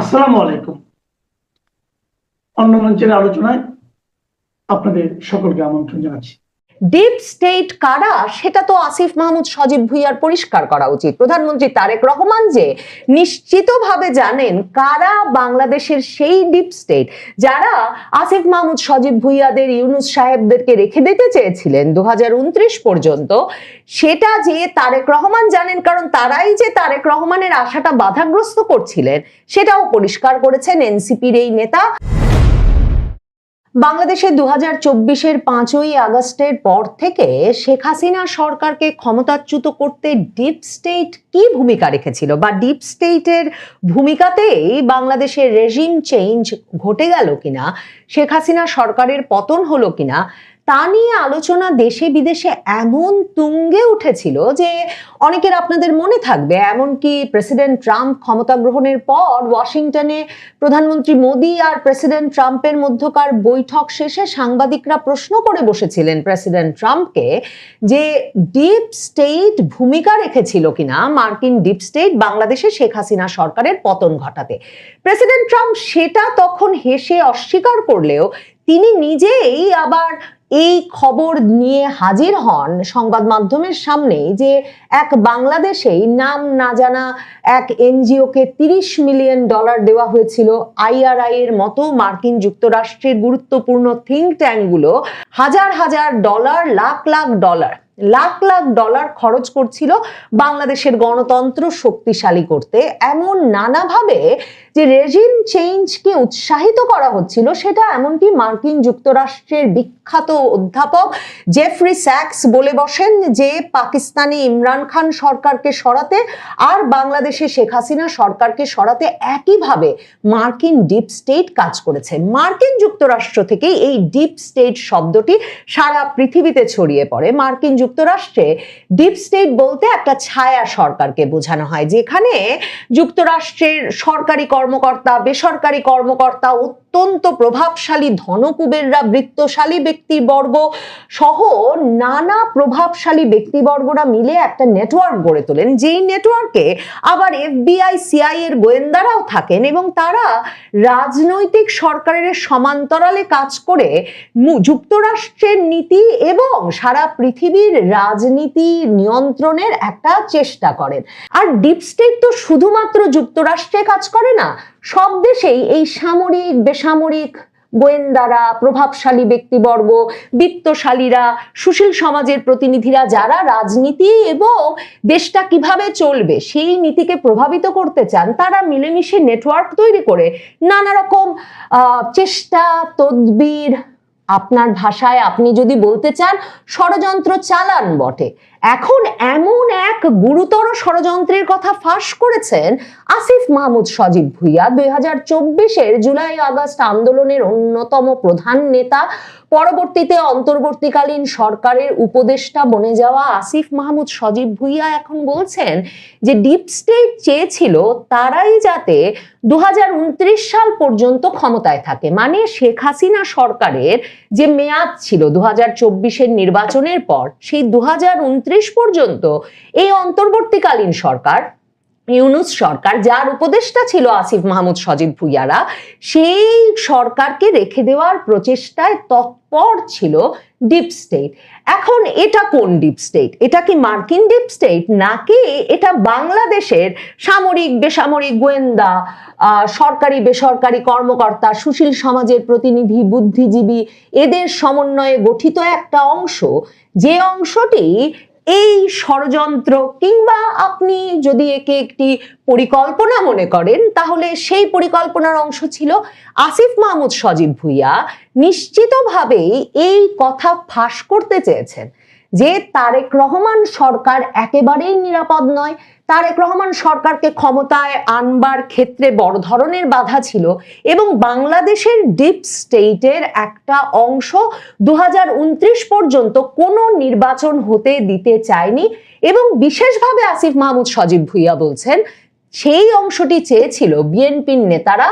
আসসালামু আলাইকুম। অন্য মঞ্চের আলোচনায় আপনাদের সকলকে আমন্ত্রণ জানাচ্ছি। ডিপ স্টেট কারা সেটা তো আসিফ মাহমুদ সজীব ভুইয়ার পরিষ্কার করা উচিত। প্রধানমন্ত্রী তারেক রহমান যে নিশ্চিতভাবে জানেন কারা বাংলাদেশের সেই ডিপ স্টেট যারা আসিফ মাহমুদ সজীব ভুইয়াদের ইউনূস সাহেবদেরকে রেখে দিতে চেয়েছিলেন 2029 পর্যন্ত, সেটা যে তারেক রহমান জানেন, কারণ তারাই যে তারেক রহমানের আশাটা বাধাগ্রস্ত করছিলেন সেটাও পরিষ্কার করেছেন এনসিপির এই নেতা। বাংলাদেশে 2024-এর 5ই আগস্টের পর থেকে শেখ হাসিনা সরকারকে ক্ষমতাচ্যুত করতে ডিপ স্টেট কি ভূমিকা রেখেছিল, বা ডিপ স্টেটের ভূমিকাতেই বাংলাদেশের রেজিম চেঞ্জ ঘটে গেল কিনা, শেখ হাসিনা সরকারের পতন হলো কিনা, তা নিয়ে আলোচনা দেশে বিদেশে এমন তুঙ্গে উঠেছিল যে অনেকের আপনাদের মনে থাকবে, এমনকি প্রেসিডেন্ট ট্রাম্প ক্ষমতা গ্রহণের পর ওয়াশিংটনে প্রধানমন্ত্রী মোদি আর প্রেসিডেন্ট ট্রাম্পের মধ্যকার বৈঠক শেষে সাংবাদিকরা প্রশ্ন করে বসেছিলেন প্রেসিডেন্ট ট্রাম্পকে যে ডিপ স্টেট ভূমিকা রেখেছিল কিনা মার্কিন ডিপ স্টেট বাংলাদেশে শেখ হাসিনা সরকারের পতন ঘটাতে। প্রেসিডেন্ট ট্রাম্প সেটা তখন হেসে অস্বীকার করলেও তিনি নিজেই আবার এই খবর নিয়ে হাজির হন সংবাদ মাধ্যমের সামনে যে এক বাংলাদেশেই নাম না জানা এক এনজিওকে $30 মিলিয়ন দেওয়া হয়েছিল। IRI এর মতো মার্কিন যুক্তরাষ্ট্রের গুরুত্বপূর্ণ থিঙ্ক ট্যাঙ্কগুলো হাজার হাজার ডলার, লাখ লাখ ডলার খরচ করছিল বাংলাদেশের গণতন্ত্র শক্তিশালী করতে। এমন নানাভাবে যে রেজিম চেঞ্জকে উৎসাহিত করা হচ্ছিল, সেটা এমনকি মার্কিন যুক্তরাষ্ট্রের বিখ্যাত অধ্যাপক জেফ্রি স্যাক্স বলে বসেন যে পাকিস্তানে ইমরান খান সরকারকে সরাতে আর বাংলাদেশে শেখ হাসিনা সরকারকে সরাতে একইভাবে মার্কিন ডিপ স্টেট কাজ করেছে। মার্কিন যুক্তরাষ্ট্র থেকেই এই ডিপ স্টেট শব্দটি সারা পৃথিবীতে ছড়িয়ে পড়ে। মার্কিন যুক্তরাষ্ট্রে ডিপ স্টেট বলতে একটা ছায়া সরকারকে বোঝানো হয়, যেখানে যুক্তরাষ্ট্রের সরকারি কর্মকর্তা, বেসরকারি কর্মকর্তা, অত্যন্ত প্রভাবশালী ধনকুবেররা, বৃত্তশালী ব্যক্তিবর্গ সহ নানা প্রভাবশালী ব্যক্তিবর্গরা মিলে একটা নেটওয়ার্ক গড়ে তোলেন, যেই নেটওয়ার্কে আবার FBI, CIA এর গোয়েন্দারাও থাকেন এবং তারা রাজনৈতিক সরকারের সমান্তরালে কাজ করে যুক্তরাষ্ট্রের নীতি এবং সারা পৃথিবীর রাজনীতি নিয়ন্ত্রণের একটা চেষ্টা করেন। আর ডিপ স্টেট তো শুধুমাত্র যুক্তরাষ্ট্রে কাজ করে না, সব দেশেই এই সামরিক, বেসামরিক গোয়েন্দারা, প্রভাবশালী ব্যক্তিবর্গ, বিত্তশালীরা, সুশীল সমাজের প্রতিনিধিরা যারা রাজনীতি এবং দেশটা কিভাবে চলবে সেই নীতিকে প্রভাবিত করতে চান, তারা মিলেমিশে নেটওয়ার্ক তৈরি করে নানা রকম চেষ্টা, তদবির, আপনার ভাষায় আপনি যদি বলতে চান ষড়যন্ত্র চালান বটে। এখন এমন এক গুরুতর ষড়যন্ত্রের কথা ফাঁস করেছেন আসিফ মাহমুদ সজীব ভুইয়া, 2024-এর জুলাই আগস্ট আন্দোলনের অন্যতম প্রধান নেতা, পরবর্তীতে অন্তর্বর্তীকালীন সরকারের উপদেষ্টা বনে যাওয়া আসিফ মাহমুদ সজীব ভুইয়া এখন বলছেন যে ডিপ স্টেট চেয়েছিল তারাই যাতে 2029 সাল পর্যন্ত ক্ষমতায় থাকে, মানে শেখ হাসিনা সরকারের যে মেয়াদ ছিল 2024-এর নির্বাচনের পর, সেই 2029 পর্যন্ত এই অন্তর্বর্তীকালীন সরকার, ইউনূস সরকার, যার উপদেষ্টা ছিল আসিফ মাহমুদ সজীব ভুইয়ারা, সেই সরকারকে রেখে দেওয়ার প্রচেষ্টায় তৎপর ছিল ডিপ স্টেট। এখন এটা কোন ডিপ স্টেট? এটা কি মার্কিন ডিপ স্টেট, নাকি এটা বাংলাদেশের সামরিক, বেসামরিক, গোয়েন্দা, সরকারি বেসরকারি কর্মকর্তা, সুশীল সমাজের প্রতিনিধি, বুদ্ধিজীবী, এদের সমন্বয়ে গঠিত একটা অংশ, যে অংশটি এই ষড়যন্ত্র, কিংবা আপনি যদি একে একটি পরিকল্পনা মনে করেন তাহলে সেই পরিকল্পনার অংশ ছিল আসিফ মাহমুদ সজীব ভুইয়া নিশ্চিতভাবেই এই কথা ফাঁস করতে চেয়েছেন যে তারেক রহমান সরকার একেবারেই নিরাপদ নয়, তারেক রহমান সরকারকে ক্ষমতায় আনবার ক্ষেত্রে বড় ধরনের বাধা ছিল এবং বাংলাদেশের ডিপ স্টেটের একটা অংশ 2029 পর্যন্ত কোনো নির্বাচন হতে দিতে চায়নি। এবং বিশেষভাবে আসিফ মাহমুদ সজীব ভুইয়া বলছেন সেই অংশটি চেয়েছিল বিএনপির নেতারা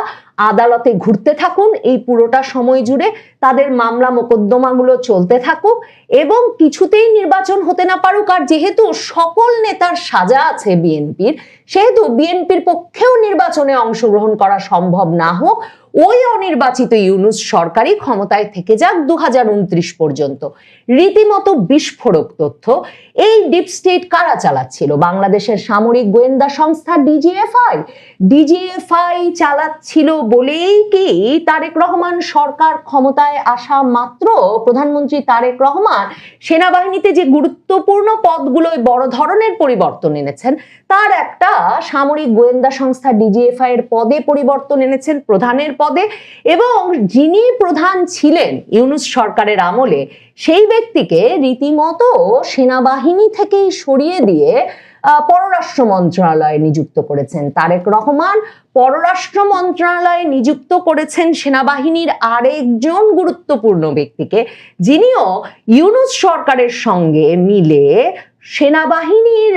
আদালতে ঘুরতে থাকুন এই পুরোটা সময় জুড়ে, তাদের মামলা মোকদ্দমাগুলো চলতে থাকুক এবং কিছুতেই নির্বাচন হতে না পারুক। আর যেহেতু সকল নেতার সাজা আছে বিএনপির, সেহেতু বিএনপির পক্ষেও নির্বাচনে অংশগ্রহণ করা সম্ভব না হোক, ওই অনির্বাচিত ইউনূস সরকারই ক্ষমতায় থেকে যাক 2029 পর্যন্ত। রীতিমতো বিস্ফোরক তথ্য। এই ডিপ স্টেট কারা চালাচ্ছিল? বাংলাদেশের সামরিক গোয়েন্দা সংস্থা ডিজিএফআই চালাচ্ছিল বলেই কি তারেক রহমান সরকার ক্ষমতায় আসা মাত্র প্রধানমন্ত্রী তারেক রহমান সেনাবাহিনীতে যে গুরুত্বপূর্ণ পদগুলোয় বড় ধরনের পরিবর্তন এনেছেন, তার একটা সামরিক গোয়েন্দা সংস্থা ডিজিএফআই এর পদে পরিবর্তন এনেছেন, প্রধানের পদে। এবং যিনি প্রধান ছিলেন ইউনূস সরকারের আমলে, সেই ব্যক্তিকে রীতিমতো সেনাবাহিনী থেকেই সরিয়ে দিয়ে পররাষ্ট্র মন্ত্রণালয়ে নিযুক্ত করেছেন তারেক রহমান। পররাষ্ট্র মন্ত্রণালয়ে নিযুক্ত করেছেন সেনাবাহিনীর আরেকজন গুরুত্বপূর্ণ ব্যক্তিকে, যিনিও ইউনূস সরকারের সঙ্গে মিলে সেনাবাহিনীর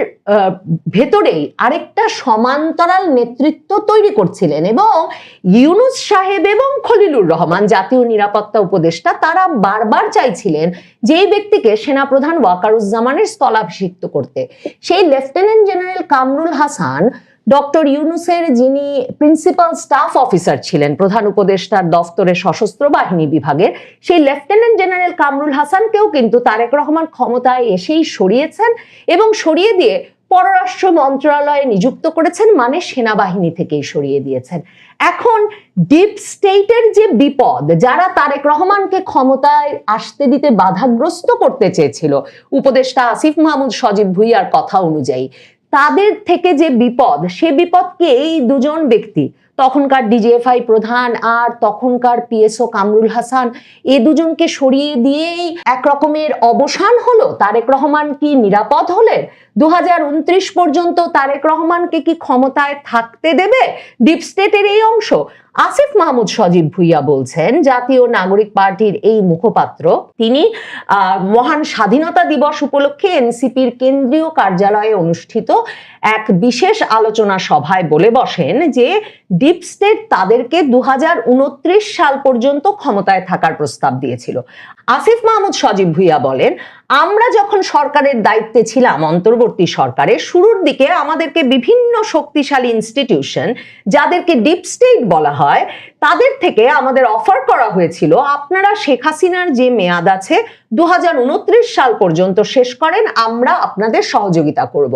ভেতরেই আরেকটা সমান্তরাল নেতৃত্ব তৈরি করছিলেন। এবং ইউনূস সাহেব এবং খলিলুর রহমান জাতীয় নিরাপত্তা উপদেষ্টা, তারা বারবার চাইছিলেন যে এই ব্যক্তিকে সেনাপ্রধান ওয়াকারুজ্জামানের স্থলাভিষিক্ত করতে। সেই lieutenant general Kamrul Hasan doctor ইউনূসের যিনি প্রিন্সিপাল স্টাফ অফিসার ছিলেন প্রধান উপদেষ্টার দফতরে সশস্ত্র বাহিনী বিভাগের, সেই লেফটেন্যান্ট জেনারেল কামরুল হাসানকেও কিন্তু তারেক রহমান ক্ষমতায় এসেই সরিয়েছেন এবং সরিয়ে দিয়ে পররাষ্ট্র মন্ত্রণালয়ে নিযুক্ত করেছেন, মানে সেনাবাহিনী থেকেই সরিয়ে দিয়েছেন। এখন ডিপ স্টেটের যে বিপদ, যারা তারেক রহমানকে ক্ষমতায় আসতে দিতে বাধাগ্রস্ত করতে চেয়েছিল উপদেষ্টা আসিফ মাহমুদ সজীব ভুঁইয়ার কথা অনুযায়ী, তাদের থেকে যে বিপদ, সে বিপদকে এই দুজন ব্যক্তি, তখনকার ডিজিএফআই প্রধান আর তখনকার পিএসও কামরুল হাসান, এ দুজনকে সরিয়ে দিয়েই এক রকমের অবসান হলো। তারেক রহমান কি নিরাপদ হলেন? 2029 পর্যন্ত তারেক রহমানকে কি ক্ষমতায় থাকতে দেবে ডিপ স্টেটের এই অংশ? আসিফ মাহমুদ সজীব ভুঁইয়া বলছেন, জাতীয় নাগরিক পার্টির এই মুখপাত্র, তিনি মহান স্বাধীনতা দিবস উপলক্ষে এনসিপির কেন্দ্রীয় কার্যালয়ে অনুষ্ঠিত এক বিশেষ আলোচনা সভায় বলে বসেন যে ডিপ স্টেট তাদেরকে 2029 সাল পর্যন্ত ক্ষমতায় থাকার প্রস্তাব দিয়েছিল। আসিফ মাহমুদ সজীব ভুঁইয়া বলেন, আমরা যখন সরকারের দায়িত্বে ছিলাম, অন্তর্বর্তী সরকারের শুরুর দিকে আমাদেরকে বিভিন্ন শক্তিশালী ইনস্টিটিউশন, যাদেরকে ডিপ স্টেট বলা হয়, তাদের থেকে আমাদের অফার করা হয়েছিল, আপনারা শেখ হাসিনার যে মেয়াদ আছে 2029 সাল পর্যন্ত শেষ করেন, আমরা আপনাদের সহযোগিতা করব।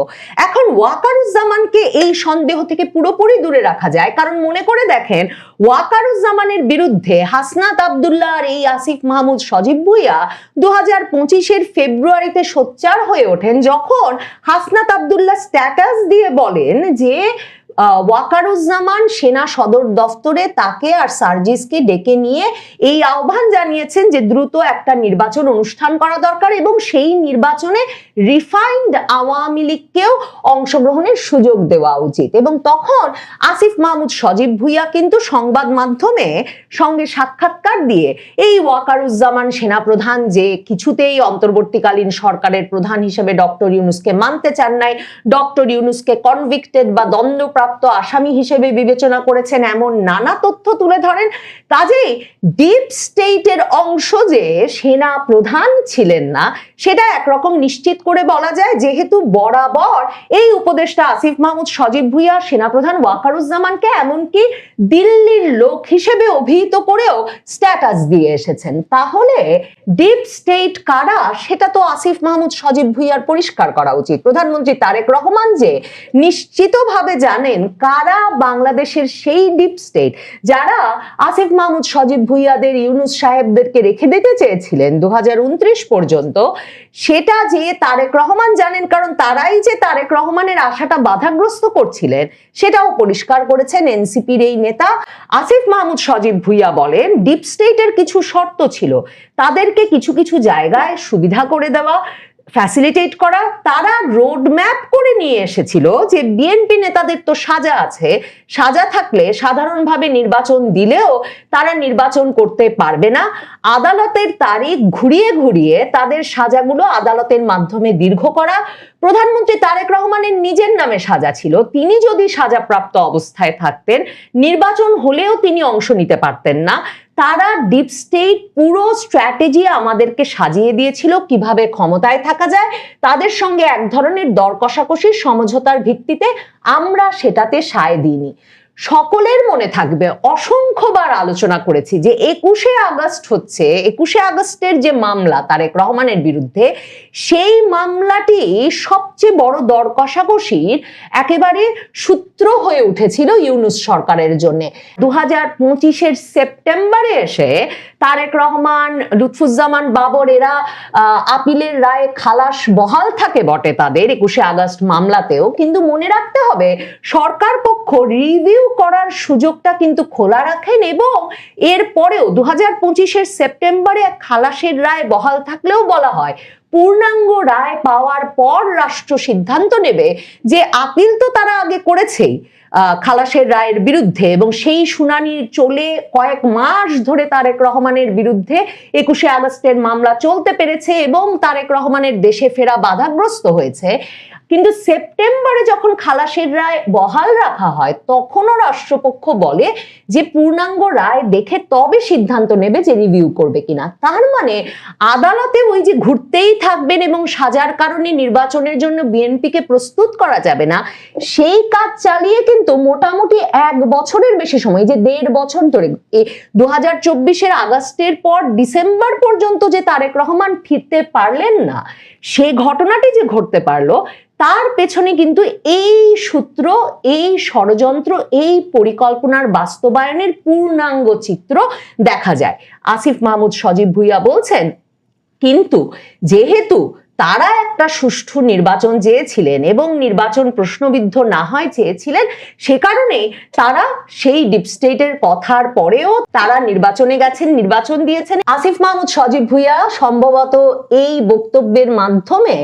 এখন ওয়াকারুজ্জামানকে এই সন্দেহ থেকে পুরোপুরি দূরে রাখা যায়, কারণ মনে করে দেখেন, ওয়াকারুজ্জামানের বিরুদ্ধে হাসনাত আব্দুল্লাহ আর এই আসিফ মাহমুদ সজীব ভুঁইয়া 2025-এর ফেব্রুয়ারিতে সোচ্চার হয়ে ওঠেন, যখন হাসনাত আব্দুল্লাহ স্ট্যাটাস দিয়ে বলেন যে ওয়াকারুজ্জামান সেনা সদর দফতরে তাকে আর সার্জিসকে ডেকে নিয়ে এই আহ্বান জানিয়েছেন যে দ্রুত একটা নির্বাচন অনুষ্ঠান করা দরকার এবং সেই নির্বাচনে রিফাইন্ড আওয়ামী লীগকেও অংশগ্রহণের সুযোগ দেওয়া উচিত। এবং তখন আসিফ মাহমুদ সজীব ভুঁইয়া কিন্তু সংবাদ মাধ্যমে সঙ্গে সাক্ষাৎকার দিয়ে এই ওয়াকারুজ্জামান সেনাপ্রধান যে কিছুতেই অন্তর্বর্তীকালীন সরকারের প্রধান হিসেবে ডক্টর ইউনূসকে মানতে চান নাই, ডক্টর ইউনূসকে কনভিক্টেড বা দণ্ডপ্রাপ্ত আসামি হিসেবে বিবেচনা করেছেন, এমন নানা তথ্য তুলে ধরেন। কাজেই ডিপ স্টেটের অংশ যে সেনা প্রধান ছিলেন না, সেটা একরকম নিশ্চিত করে বলা যায়, যেহেতু বরাবর এই উপদেষ্টা আসিফ মাহমুদ সজীব ভুঁইয়া সেনাপ্রধান ওয়াকারুজ্জামানকে এমনকি দিল্লির লোক হিসেবে অভিহিত করেও স্ট্যাটাস দিয়ে এসেছেন। তাহলে ডিপ স্টেট কারা, সেটা তো আসিফ মাহমুদ সজীব ভুঁইয়ার পরিষ্কার করা উচিত। প্রধানমন্ত্রী তারেক রহমান যে নিশ্চিতভাবে জানেন কারা বাংলাদেশের সেই ডিপ স্টেট যারা আসিফ মাহমুদ সজীব ভুঁইয়াদের, ইউনূস সাহেবদেরকে রেখে দিতে চেয়েছিলেন 2029 পর্যন্ত, সেটা যে তারেক রহমান জানেন, কারণ তারাই যে তারেক রহমানের আশাটা বাধাগ্রস্ত করছিলেন, সেটাও পরিষ্কার করেছেন এনসিপির এই নেতা আসিফ মাহমুদ সজীব ভুঁইয়া। বলেন, ডিপ স্টেটের কিছু শর্ত ছিল, তাদেরকে কিছু কিছু জায়গায় সুবিধা করে দেওয়া, ফ্যাসিলিটেট করা। তারা রোড ম্যাপ করে নিয়ে এসেছিল যে বিএনপি নেতাদের তো সাজা আছে, সাজা থাকলে সাধারণভাবে নির্বাচন দিলেও তারা নির্বাচন করতে পারবে না। আদালতের তারিখ ঘুরিয়ে ঘুরিয়ে তাদের সাজাগুলো আদালতের মাধ্যমে দীর্ঘ করা। প্রধানমন্ত্রী তারেক রহমানের নিজের নামে সাজা ছিল, তিনি যদি সাজাপ্রাপ্ত অবস্থায় থাকতেন নির্বাচন হলেও তিনি অংশ নিতে পারতেন না। তারা ডিপ স্টেট পুরো স্ট্র্যাটেজি আমাদেরকে সাজিয়ে দিয়েছিল কিভাবে ক্ষমতায় থাকা যায়, তাদের সঙ্গে এক ধরনের দর কষাকষি সমঝোতার ভিত্তিতে আমরা সেটাতে সায় দিইনি। সকলের মনে থাকবে অসংখ্যবার আলোচনা করেছি যে 21শে আগস্ট হচ্ছে 21শে আগস্টের যে মামলা তারেক রহমানের বিরুদ্ধে, সেই মামলাটি সবচেয়ে বড় দর কষাকষির একেবারে সূত্র হয়ে উঠেছিল ইউনূস সরকারের জন্য। 2025-এর সেপ্টেম্বরে এসে তারেক রহমান, লুৎফুজ্জামান বাবর এরা আপিলের রায়ে খালাস বহাল থাকে বটে তাদের 21শে আগস্ট মামলাতেও, কিন্তু মনে রাখতে হবে সরকার পক্ষ রিভিউ করার সুযোগটা কিন্তু খোলা রাখেন এবং এরপরেও 2025-এর সেপ্টেম্বরে খালাসের রায় বহাল থাকলেও বলা হয় পূর্ণাঙ্গ রায় পাওয়ার পর রাষ্ট্র সিদ্ধান্ত নেবে যে আপিল তো তারা আগে করেছেই খালাসের রায়ের বিরুদ্ধে, এবং সেই শুনানি চলে কয়েক মাস ধরে তারেক রহমানের বিরুদ্ধে 21শে আগস্টের মামলা চলতে পেরেছে এবং তারেক রহমানের দেশে ফেরা বাধাগ্রস্ত হয়েছে। কিন্তু সেপ্টেম্বরে যখন খালাসের রায় বহাল রাখা হয় তখনও রাষ্ট্রপক্ষ বলে যে পূর্ণাঙ্গ রায় দেখে তবে সিদ্ধান্ত নেবে যে রিভিউ করবে কিনা। তার মানে আদালতে ওই যে ঘুরতেই থাকবেন এবং সাজার কারণে নির্বাচনের জন্য বিএনপিকে প্রস্তুত করা যাবে না, সেই কাজ চালিয়ে কিন্তু মোটামুটি 1 বছরের বেশি সময়, যে 1.5 বছর ধরে 2024-এর আগস্টের পর ডিসেম্বর পর্যন্ত যে তারেক রহমান ফিরতে পারলেন না, সেই ঘটনাটি যে ঘটতে পারলো তার পেছনে কিন্তু এই সূত্র, এই ষড়যন্ত্র, এই পরিকল্পনার বাস্তবায়নের পূর্ণাঙ্গ চিত্র দেখা যায়। আসিফ মাহমুদ সজীব ভুইয়া বলছেন, কিন্তু যেহেতু তারা একটা সুষ্ঠু নির্বাচন চেয়েছিলেন এবং নির্বাচন প্রশ্নবিদ্ধ না হয় চেয়েছিলেন, সে কারণে তারা সেই ডিপ স্টেটের কথার পরেও তারা নির্বাচনে গেছেন, নির্বাচন দিয়েছেন। আসিফ মাহমুদ সজীব ভুইয়া সম্ভবত এই বক্তব্যের মাধ্যমে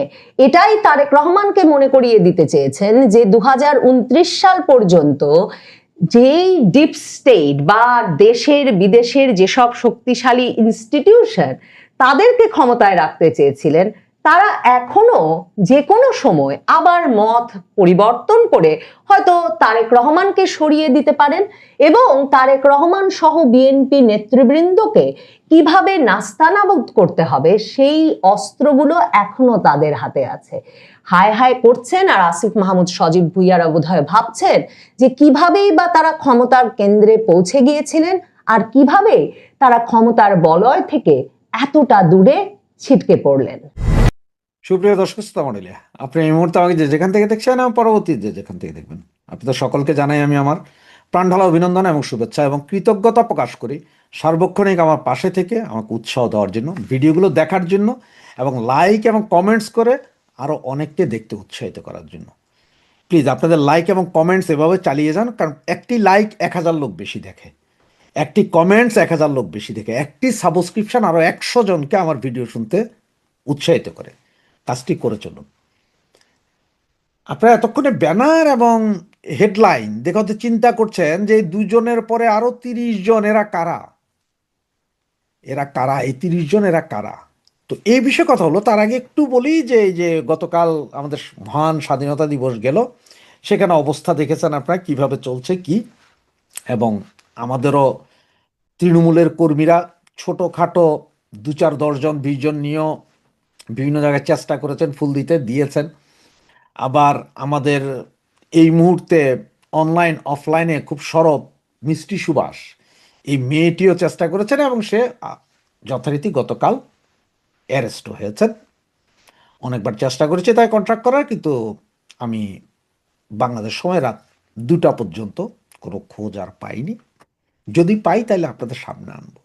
এটাই তারেক রহমানকে মনে করিয়ে দিতে চেয়েছেন যে 2029 সাল পর্যন্ত যেই ডিপ স্টেট বা দেশের বিদেশের যেসব শক্তিশালী ইনস্টিটিউশন তাদেরকে ক্ষমতায় রাখতে চেয়েছিলেন, তারা এখনো যে কোনো সময় আবার মত পরিবর্তন করে হয়তো তারেক রহমানকে সরিয়ে দিতে পারেন এবং তারেক রহমান সহ বিএনপি নেতৃবৃন্দকে কিভাবে নাস্তানাবুদ করতে হবে সেই অস্ত্রগুলো এখনো তাদের হাতে আছে। হায় হায় করছেন আর আসিফ মাহমুদ সজীব ভুইয়ারা বোধহয় ভাবছেন যে কিভাবেই বা তারা ক্ষমতার কেন্দ্রে পৌঁছে গিয়েছিলেন আর কিভাবে তারা ক্ষমতার বলয় থেকে এতটা দূরে ছিটকে পড়লেন। সুপ্রিয় দর্শক শ্রোতা মণ্ডলী, আপনি এই মুহূর্তে আমাকে যে যেখান থেকে দেখছেন এবং পরবর্তী যে যেখান থেকে দেখবেন, আপনাদের সকলকে জানাই আমি আমার প্রাণঢালা অভিনন্দন এবং শুভেচ্ছা এবং কৃতজ্ঞতা প্রকাশ করি সার্বক্ষণিক আমার পাশে থেকে আমাকে উৎসাহ দেওয়ার জন্য, ভিডিওগুলো দেখার জন্য এবং লাইক এবং কমেন্টস করে আরও অনেককে দেখতে উৎসাহিত করার জন্য। প্লিজ আপনাদের লাইক এবং কমেন্টস এভাবে চালিয়ে যান, কারণ একটি লাইক 1000 লোক বেশি দেখে, একটি কমেন্টস 1000 লোক বেশি দেখে, একটি সাবস্ক্রিপশন আরও 100 জনকে আমার ভিডিও শুনতে উৎসাহিত করে। কাজটি করে চলুন। আপনারা এতক্ষণে ব্যানার এবং হেডলাইন দেখে হয়তো চিন্তা করছেন যে 2 জনের পরে আরো 30 জন, এরা কারা? এরা কারা? এই 30 জন এরা কারা? তো এই বিষয়ে কথা হলো, তার আগে একটু বলি যে এই যে গতকাল আমাদের মহান স্বাধীনতা দিবস গেল, সেখানে অবস্থা দেখেছেন আপনারা কিভাবে চলছে কি, এবং আমাদেরও তৃণমূলের কর্মীরা ছোটোখাটো 2-4-10 জন 20 জন নিয়েও বিভিন্ন জায়গায় চেষ্টা করেছেন, ফুল দিতে দিয়েছেন। আবার আমাদের এই মুহূর্তে অনলাইন অফলাইনে খুব সরব মিষ্টি সুবাস, এই মেয়েটিও চেষ্টা করেছেন এবং সে যথারীতি গতকাল অ্যারেস্ট হয়েছেন। অনেকবার চেষ্টা করেছে তাই কন্ট্রাক্ট করার, কিন্তু আমি বাংলাদেশ সময় রাত 2টা পর্যন্ত কোনো খোঁজ আর পাইনি। যদি পাই তাহলে আপনাদের সামনে আনবো।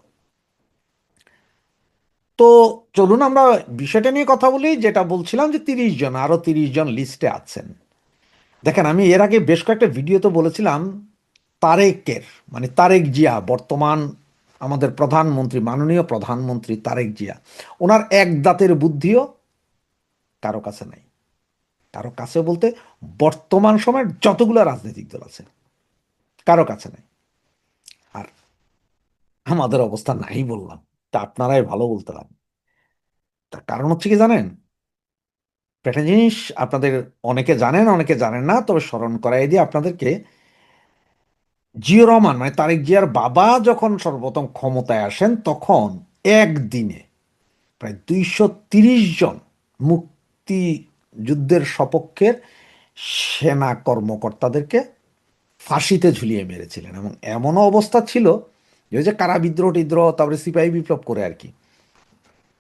তো চলুন আমরা বিষয়টা নিয়ে কথা বলি। যেটা বলছিলাম যে 30 জন, আরও 30 জন লিস্টে আছেন। দেখেন, আমি এর আগে বেশ কয়েকটা ভিডিওতে বলেছিলাম তারেকের, মানে তারেক জিয়া, বর্তমান আমাদের প্রধানমন্ত্রী, মাননীয় প্রধানমন্ত্রী তারেক জিয়া, ওনার এক দাঁতের বুদ্ধিও কারো কাছে নাই। কারো কাছে বলতে বর্তমান সময়ের যতগুলো রাজনৈতিক দল আছে কারো কাছে নাই। আর আমাদের অবস্থা নাই বললাম, তা আপনারাই ভালো বলতে পারেন। তার কারণ হচ্ছে কি জানেন, একটা জিনিস আপনাদের অনেকে জানেন অনেকে জানেন না, তবে স্মরণ করাই দিয়ে আপনাদেরকে, জিয়া রহমান মানে তারেক জিয়ার বাবা যখন সর্বপ্রথম ক্ষমতায় আসেন তখন একদিনে প্রায় 230 জন মুক্তিযুদ্ধের সপক্ষের সেনা কর্মকর্তাদেরকে ফাঁসিতে ঝুলিয়ে মেরেছিলেন। এবং এমনও অবস্থা ছিল যে ওই যে কারা বিদ্রোহ টিদ্রোহ, তারপরে সিপাহী বিপ্লব করে আর কি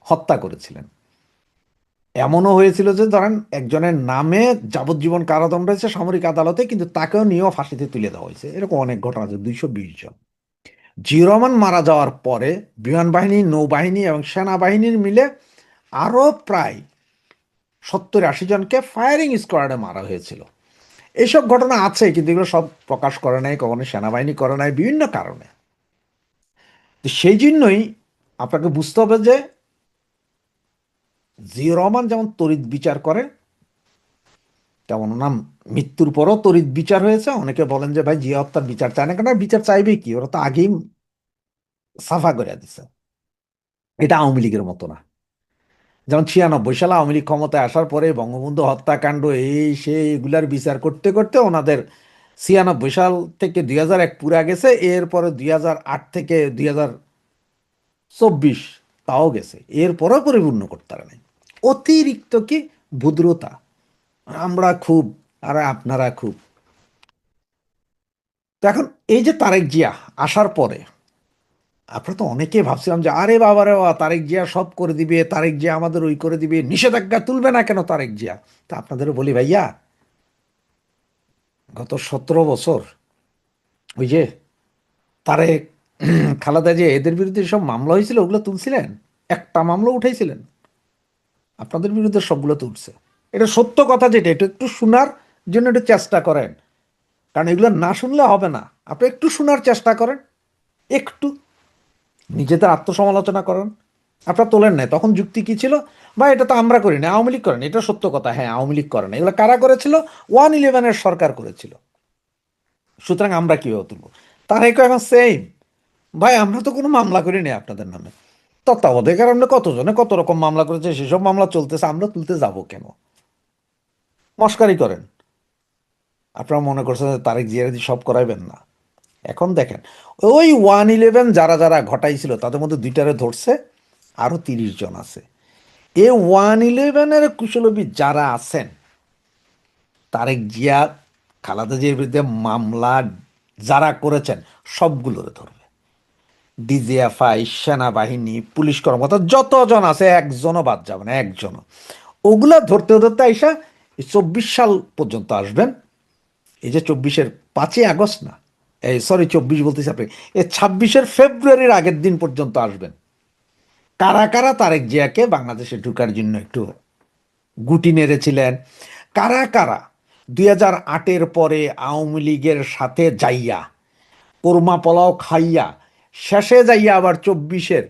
হত্যা করেছিলেন। এমনও হয়েছিল যে ধরেন একজনের নামে যাবজ্জীবন কারাদণ্ড হয়েছে সামরিক আদালতে, কিন্তু তাকেও নিয়েও ফাঁসিতে তুলে দেওয়া হয়েছে। এরকম অনেক ঘটনা আছে। 220 জন। জিয়া রহমান মারা যাওয়ার পরে বিমান বাহিনী, নৌবাহিনী এবং সেনাবাহিনীর মিলে আরও প্রায় 70-80 জনকে ফায়ারিং স্কোয়াডে মারা হয়েছিল। এইসব ঘটনা আছে, কিন্তু এগুলো সব প্রকাশ করে নাই, কখনো সেনাবাহিনী করে নাই, বিভিন্ন কারণে। তো সেই জন্যই আপনাকে বুঝতে হবে যে জিয়া রহমান যেমন তড়িৎ বিচার করে, তেমন ওনার মৃত্যুর পরও তড়িৎ বিচার হয়েছে। অনেকে বলেন যে ভাই জিয়া হত্যার বিচার চায় না, কেন বিচার চাইবে কি, ওরা তো আগেই সাফা করে দিচ্ছে। এটা আওয়ামী লীগের মতো না। যেমন 96 সালে আওয়ামী লীগ ক্ষমতায় আসার পরে বঙ্গবন্ধু হত্যাকাণ্ড এই সেই এগুলার বিচার করতে করতে ওনাদের 96 সাল থেকে 2001 পুরা গেছে, এরপরে 2008 থেকে 2024 তাও গেছে, এরপরেও পরিপূর্ণ করতে পারে নাই। অতিরিক্ত কি ভদ্রতা, আমরা খুব আর আপনারা খুব। তো এখন এই যে তারেক জিয়া আসার পরে আমরা তো অনেকেই ভাবছিলাম যে আরে বাবা রে বাবা, তারেক জিয়া সব করে দিবে, তারেক জিয়া আমাদের ওই করে দিবে, নিষেধাজ্ঞা তুলবে না কেন তারেক জিয়া। তা আপনাদেরও বলি ভাইয়া, গত 17 বছর ওই যে তারেক খালেদা যে এদের বিরুদ্ধে সব মামলা হয়েছিল ওগুলো তুলছিলেন? একটা মামলা উঠাইছিলেন? আপনাদের বিরুদ্ধে সবগুলো তুলছে। এটা সত্য কথা, যেটা একটু একটু শোনার জন্য একটু চেষ্টা করেন, কারণ এগুলো না শুনলে হবে না। আপনি একটু শোনার চেষ্টা করেন, একটু নিজেদের আত্মসমালোচনা করেন। আপনারা তোলেন নাই, তখন যুক্তি কি ছিল? বা এটা তো আমরা করি না, আওয়ামী লীগ করেন। এটা সত্য কথা, হ্যাঁ আওয়ামী লীগ করেন। এগুলো কারা করেছিল? 111-এর সরকার করেছিল। সুতরাং আমরা কিভাবে তুলব? তারেকও এখন সেম, ভাই আমরা তো কোনো মামলা করি নাই আপনাদের নামে। তত্ত্বাবধায়ক কারণে কতজনে কত রকম মামলা করেছে, সেসব মামলা চলতেছে, আমরা তুলতে যাব কেন? মস্কারি করেন। আপনারা মনে করছেন যে তারেক জিয়া সব করাইবেন না। এখন দেখেন, ওই 111 যারা যারা ঘটাইছিল তাদের মধ্যে 2টারে ধরছে, আরো 30 জন আছে। এই 111-এর কুশলবিদ যারা আছেন, তারেক জিয়া খালেদা জিয়ার বিরুদ্ধে মামলা যারা করেছেন সবগুলোরে ধরবে। ডিজিএফআই, সেনাবাহিনী, পুলিশ কর্মকর্তা যতজন আছে একজনও বাদ যাবে না, একজনও। ওগুলা ধরতে ধরতে আইসা 24 সাল পর্যন্ত আসবেন। এই যে 5ই আগস্ট না, এই সরি 24 বলতেছি আপনি, এই 26 ফেব্রুয়ারির আগের দিন পর্যন্ত আসবেন। কারা কারা তারেক জিয়াকে বাংলাদেশে ঢুকার জন্য একটু গুটি নেড়েছিলেন, কারা কারা 2008-এর পরে আওয়ামী লীগের সাথে যাইয়া কোরমা পোলাও খাইয়া শেষে যাইয়া আবার 24-এর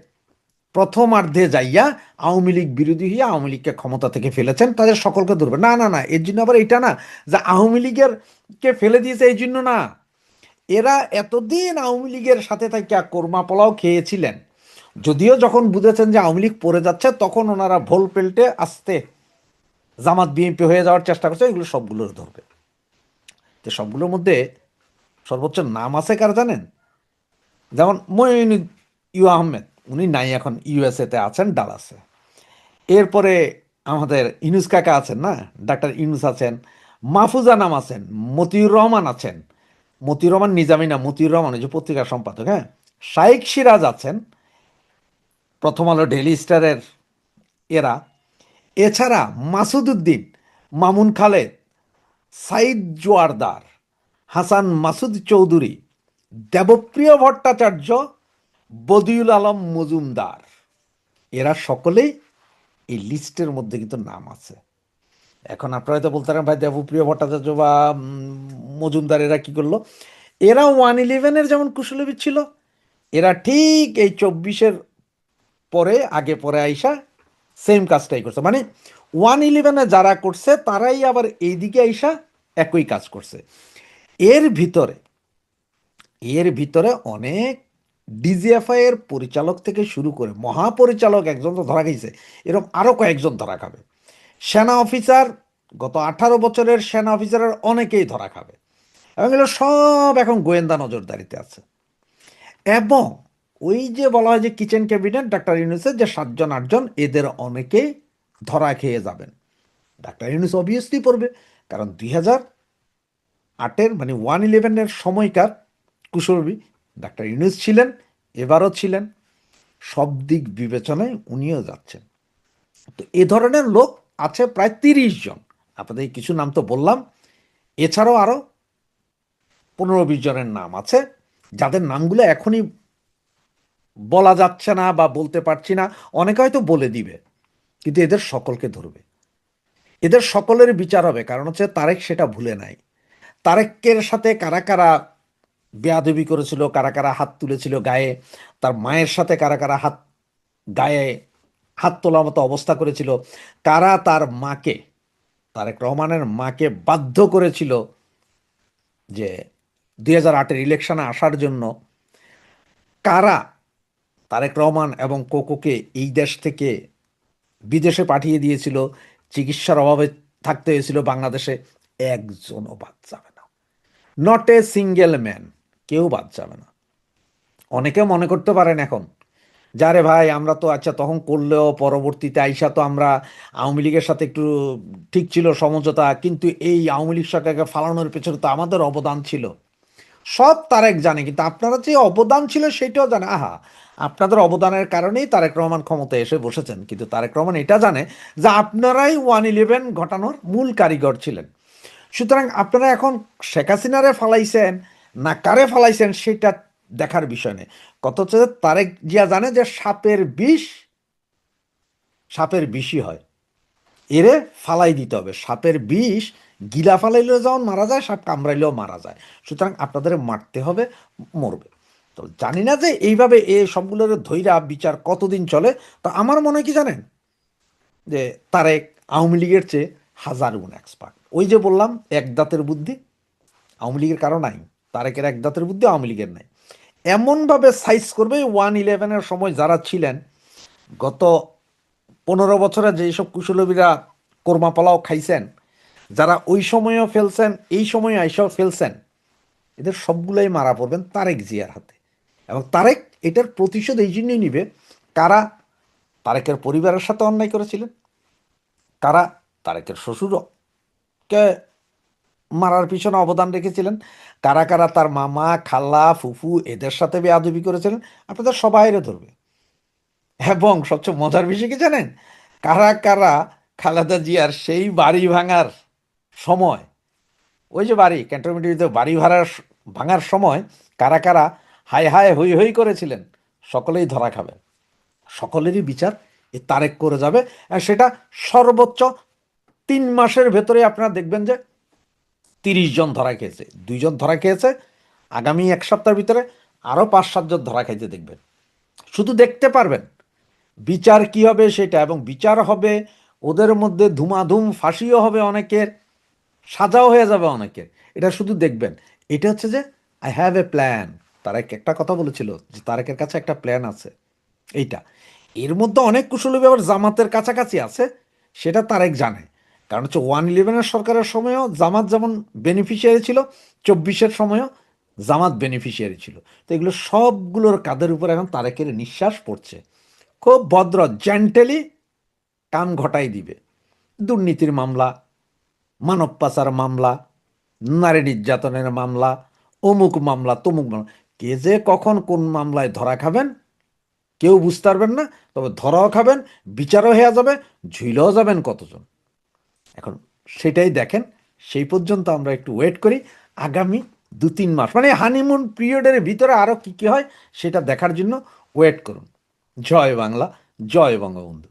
প্রথমার্ধে যাইয়া আওয়ামী লীগ বিরোধী হইয়া আওয়ামী লীগকে ক্ষমতা থেকে ফেলেছেন, তাদের সকলকে ধরবে না। না না, এর জন্য আবার এটা না যে আওয়ামী লীগের কে ফেলে দিয়েছে এই জন্য না। এরা এতদিন আওয়ামী লীগের সাথে থাকিয়া কোরমা পোলাও খেয়েছিলেন, যদিও যখন বুঝেছেন যে আওয়ামী লীগ পড়ে যাচ্ছে তখন ওনারা ভোল পেল্টে আসতে জামাত বিএনপি হয়ে যাওয়ার চেষ্টা করছে। এগুলো সবগুলোর ধরবে। তো সবগুলোর মধ্যে সর্বোচ্চ নাম আছে কার জানেন? যেমন মঈন ইউ আহমেদ, উনি নাই, এখন ইউএসএতে আছেন, ডালাসে। এরপরে আমাদের ইউনুস কাকা আছেন না, ডাক্তার ইউনুস আছেন, মাহফুজা নাম আছেন, মতিউর রহমান আছেন, মতিউর রহমান নিজামী না, মতিউর রহমান ওই যে পত্রিকার সম্পাদক, হ্যাঁ। শাইখ সিরাজ আছেন, প্রথম আলো ডেইলি স্টারের এরা। এছাড়া মাসুদ উদ্দিন, মামুন খালেদ, সাইদ জোয়ারদার, হাসান মাসুদ চৌধুরী, দেবপ্রিয় ভট্টাচার্য, বদিউল আলম মজুমদার, এরা সকলেই এই লিস্টের মধ্যে কিন্তু নাম আছে। এখন আপনারা তো বলতে পারেন ভাই দেবপ্রিয় ভট্টাচার্য বা মজুমদার এরা কি করলো? এরা 111-এর যেমন কুশলবিদ ছিল, এরা ঠিক এই 24-এর পরে আগে পরে আইসা সেম কাজটাই করছে। মানে 111-এ যারা করছে তারাই আবার এইদিকে আইসা একই কাজ করছে। এর ভিতরে এর ভিতরে অনেক ডিজিএফআই এর পরিচালক থেকে শুরু করে মহাপরিচালক একজন তো ধরা গেছে, এরকম আরো কয়েকজন ধরা খাবে। সেনা অফিসার, গত 18 বছরের সেনা অফিসারের অনেকেই ধরা খাবে, এবং এগুলো সব এখন গোয়েন্দা নজরদারিতে আছে। এবং ওই যে বলা হয় যে কিচেন ক্যাবিনেট ডাক্তার ইউনূসের যে 7-8 জন, এদের অনেকেই ধরা খেয়ে যাবেন। ডাক্তার ইউনূস অবভিয়াসলি পড়বে, কারণ 2008-এর মানে 1/11-এর সময়কার কুশলী ডাক্তার ইউনূস ছিলেন, এবারও ছিলেন। সব দিক বিবেচনায় উনিও যাচ্ছেন। তো এ ধরনের লোক আছে প্রায় 30 জন। আপনাদের কিছু নাম তো বললাম, এছাড়াও আরো 15-20 জনের নাম আছে, যাদের নামগুলো এখনই বলা যাচ্ছে না বা বলতে পারছি না। অনেকে হয়তো বলে দিবে, কিন্তু এদের সকলকে ধরবে, এদের সকলের বিচার হবে। কারণ হচ্ছে তারেক সেটা ভুলে নাই। তারেকের সাথে কারা কারা বেয়াদবি করেছিল, কারা কারা হাত তুলেছিল গায়ে, তার মায়ের সাথে কারা কারা গায়ে হাত তোলার মতো অবস্থা করেছিল, কারা তার মাকে, তারেক রহমানের মাকে বাধ্য করেছিল যে 2008-এর ইলেকশনে আসার জন্য, কারা তারেক রহমান এবং কোকোকে এই দেশ থেকে বিদেশে পাঠিয়ে দিয়েছিল, চিকিৎসার অভাবে থাকতে হয়েছিল বাংলাদেশে, একজনও বাদ যাবে না। নট এ সিঙ্গেল ম্যান, কেউ বাদ যাবে না। অনেকে মনে করতে পারেন এখন, যারে ভাই আমরা তো আচ্ছা তখন করলেও পরবর্তীতে আইসা তো আমরা আওয়ামী লীগের সাথে একটু ঠিক ছিল সমঝোতা, কিন্তু এই আওয়ামী লীগ সরকারকে ফালানোর পেছনে তো আমাদের অবদান ছিল। সব তারেক জানে, কিন্তু আপনারা যে অবদান ছিল সেটাও জানে। আহা, আপনাদের অবদানের কারণেই তারেক রহমান ক্ষমতায় এসে বসেছেন, কিন্তু তারেক রহমান এটা জানে যে আপনারাই 1/11 ঘটানোর মূল কারিগর ছিলেন। সুতরাং আপনারা এখন শেখ হাসিনারে ফালাইছেন না কারে ফালাইছেন সেটা দেখার বিষয় নেই। কত হচ্ছে যে তারেক জিয়া জানে যে সাপের বিষই হয়, এরে ফালাই দিতে হবে। সাপের বিষ গিলা ফালাইলেও যেমন মারা যায়, সাপ কামড়াইলেও মারা যায়। সুতরাং আপনাদের মারতে হবে, মরবে। তো জানি না যে এইভাবে সবগুলোর ধৈর্য বিচার কতদিন চলে। তো আমার মনে হয় কি জানেন, যে তারেক আওয়ামী লীগের চেয়ে 1000 গুণ এক্সপার্ট। ওই যে বললাম এক দাঁতের বুদ্ধি, আওয়ামী লীগের কারো নাই, তারেকের এক দাঁতের বুদ্ধি আওয়ামী লীগের নাই। এমনভাবে সাইজ করবে 1/11-এর সময় যারা ছিলেন, গত 15 বছরে যেসব কুশলবীরা কোরমা পোলাও খাইছেন, যারা ওই সময়ও ফেলছেন, এই সময় আইসাও ফেলছেন, এদের সবগুলোই মারা পড়বেন তারেক জিয়ার হাতে। এবং তারেক এটার প্রতিশোধ এই জন্যই নিবে, কারা তারেকের পরিবারের সাথে অন্যায় করেছিলেন, কারা তারেকের শ্বশুরকে মারার পিছনে অবদান রেখেছিলেন, কারা কারা তার মামা খালা ফুফু এদের সাথে বেয়াদবি করেছিলেন, আপনাদের সবাইরে ধরবে। এবং সবচেয়ে মজার বিষয় কি জানেন, কারা কারা খালেদা জিয়ার সেই বাড়ি ভাঙার সময়, ওই যে বাড়ি ক্যান্টনমেন্টের বাড়ি ভাঙার সময় কারা কারা হায় হায় হই হই করেছিলেন, সকলেই ধরা খাবে। সকলেরই বিচার এই তারেক করে যাবে। আর সেটা সর্বোচ্চ 3 মাসের ভেতরে আপনারা দেখবেন যে 30 জন ধরা খেয়েছে, 2 জন ধরা খেয়েছে, আগামী 1 সপ্তাহের ভিতরে আরও 5-7 জন ধরা খাইতে দেখবেন। শুধু দেখতে পারবেন বিচার কি হবে সেটা, এবং বিচার হবে ওদের মধ্যে ধুমাধুম, ফাঁসিও হবে অনেকের, সাজাও হয়ে যাবে অনেকের, এটা শুধু দেখবেন। এটা হচ্ছে যে I have a plan. Tarek একটা কথা বলেছিল যে তারেকের কাছে একটা প্ল্যান আছে, এইটা। এর মধ্যে অনেক কুশলী ব্যাপার জামাতের কাছাকাছি আছে, সেটা তারেক জানে। কারণ হচ্ছে 1/11-এর সরকারের সময়ও জামাত যেমন বেনিফিশিয়ারি ছিল, 24-এর সময়ও জামাত বেনিফিশিয়ারি ছিল। তো এগুলো সবগুলোর কাঁধের উপর এখন তারেকের নিঃশ্বাস পড়ছে। খুব ভদ্র জেন্টেলি কান ঘটাই দিবে। দুর্নীতির মামলা, মানব পাচার মামলা, নারী নির্যাতনের মামলা, অমুক মামলা তমুক মামলা, কে যে কখন কোন মামলায় ধরা খাবেন কেউ বুঝতে পারবেন না। তবে ধরাও খাবেন, বিচারও হয়ে যাবে, ঝুইলেও যাবেন কতজন। এখন সেটাই দেখেন। সেই পর্যন্ত আমরা একটু ওয়েট করি। আগামী 2-3 মাস মানে হানিমুন পিরিয়ডের ভিতরে আরও কী কী হয় সেটা দেখার জন্য ওয়েট করুন। জয় বাংলা, জয় বঙ্গবন্ধু।